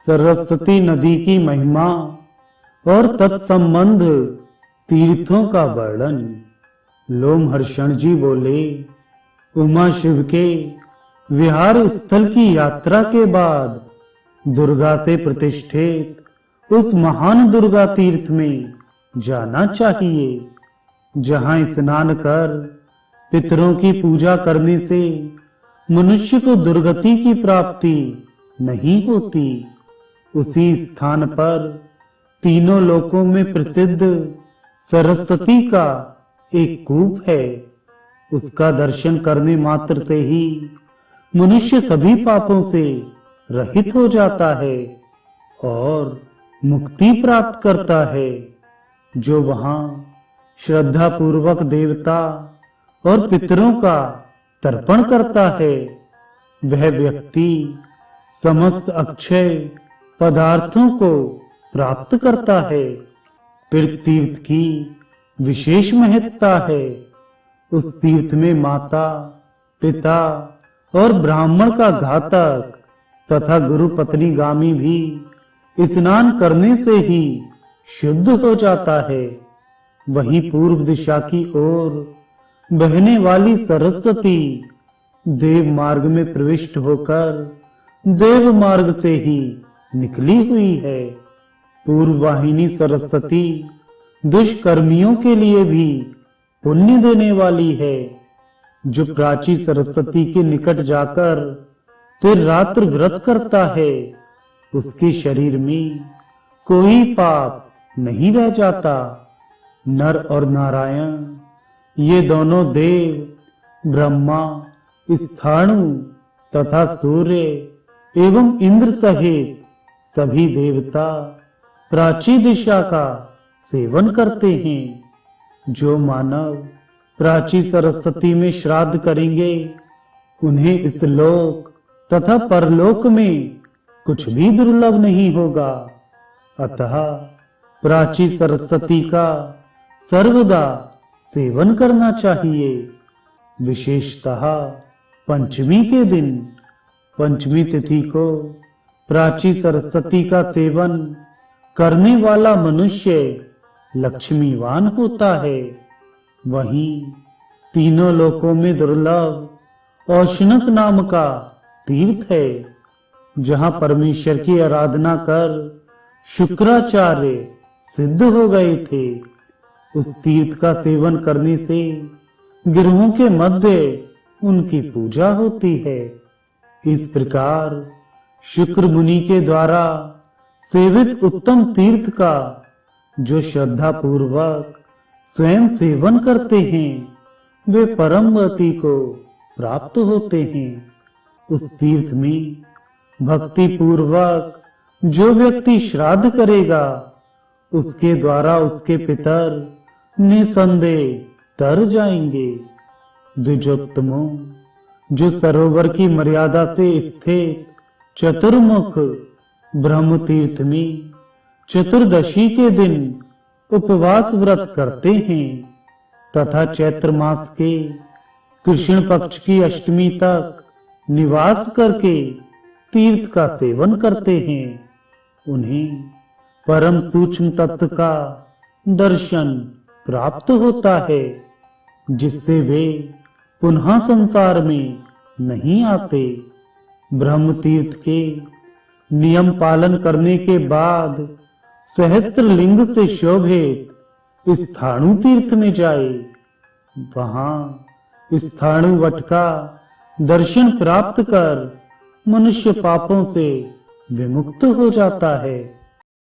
सरस्वती नदी की महिमा और तत्संबंध तीर्थों का वर्णन। लोमहर्षण जी बोले, उमा शिव के विहार स्थल की यात्रा के बाद दुर्गा से प्रतिष्ठित उस महान दुर्गा तीर्थ में जाना चाहिए, जहां स्नान कर पितरों की पूजा करने से मनुष्य को दुर्गति की प्राप्ति नहीं होती। उसी स्थान पर तीनों लोकों में प्रसिद्ध सरस्वती का एक कूप है। उसका दर्शन करने मात्र से ही मनुष्य सभी पापों से रहित हो जाता है और मुक्ति प्राप्त करता है। जो वहां श्रद्धा पूर्वक देवता और पितरों का तर्पण करता है, वह व्यक्ति समस्त अक्षय पदार्थों को प्राप्त करता है। फिर तीर्थ की विशेष महत्ता है। उस तीर्थ में माता, पिता और ब्राह्मण का घातक तथा गुरु पत्नी गामी भी स्नान करने से ही शुद्ध हो जाता है। वहीं पूर्व दिशा की ओर बहने वाली सरस्वती देव मार्ग में प्रविष्ट होकर देव मार्ग से ही निकली हुई है। पूर्व वाहिनी सरस्वती दुष्कर्मियों के लिए भी पुण्य देने वाली है। जो प्राची सरस्वती के निकट जाकर फिर रात्र व्रत करता है, उसके शरीर में कोई पाप नहीं रह जाता। नर और नारायण ये दोनों देव, ब्रह्मा, स्थाणु तथा सूर्य एवं इंद्र सहित सभी देवता प्राची दिशा का सेवन करते हैं। जो मानव प्राची सरस्वती में श्राद्ध करेंगे, उन्हें इस लोक तथा परलोक में कुछ भी दुर्लभ नहीं होगा। अतः प्राची सरस्वती का सर्वदा सेवन करना चाहिए। विशेषतः पंचमी के दिन, पंचमी तिथि को प्राची सरस्वती का सेवन करने वाला मनुष्य लक्ष्मीवान होता है। वहीं तीनों लोकों में दुर्लभ औशनस नाम का तीर्थ है, जहां परमेश्वर की आराधना कर शुक्राचार्य सिद्ध हो गए थे। उस तीर्थ का सेवन करने से गिरोहों के मध्य उनकी पूजा होती है। इस प्रकार शुक्र मुनि के द्वारा सेवित उत्तम तीर्थ का जो श्रद्धा पूर्वक स्वयं सेवन करते हैं, वे परम गति को प्राप्त होते हैं। उस तीर्थ में भक्ति पूर्वक जो व्यक्ति श्राद्ध करेगा, उसके द्वारा उसके पितर निसंदेह तर जाएंगे। द्विजोत्तमों, जो सरोवर की मर्यादा से स्थित चतुर्मुख ब्रह्म तीर्थ में चतुर्दशी के दिन उपवास व्रत करते हैं तथा चैत्र मास के कृष्ण पक्ष की अष्टमी तक निवास करके तीर्थ का सेवन करते हैं, उन्हें परम सूक्ष्म तत्व का दर्शन प्राप्त होता है, जिससे वे पुनः संसार में नहीं आते। ब्रह्म तीर्थ के नियम पालन करने के बाद सहस्त्र लिंग से शोभित स्थाणु तीर्थ में जाए। वहां स्थाणु वट का दर्शन प्राप्त कर मनुष्य पापों से विमुक्त हो जाता है।